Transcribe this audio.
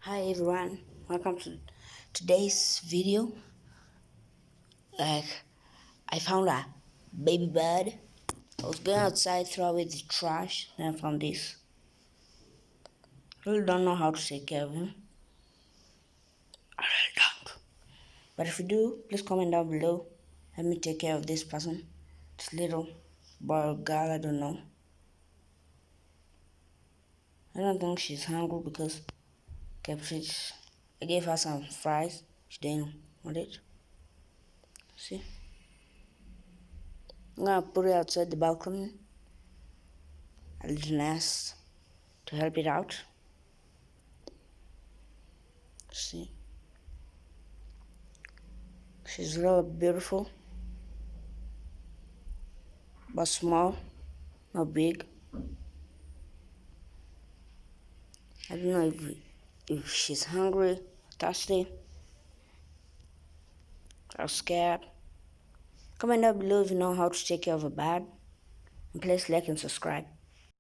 Hi everyone, welcome to today's video. Like, I found a baby bird. I was going outside, throw away the trash, then I found this. I really don't know how to take care of him. I really don't. But if you do, please comment down below. Let me take care of this person. This little boy or girl, I don't know. I don't think she's hungry because I gave her some fries. She didn't want it. See? I'm gonna put it outside the balcony. A little nest to help it out. See, she's really beautiful, but small, not big. I don't know if she's hungry, thirsty, or scared. Comment down below if you know how to take care of a bird, and please like and subscribe.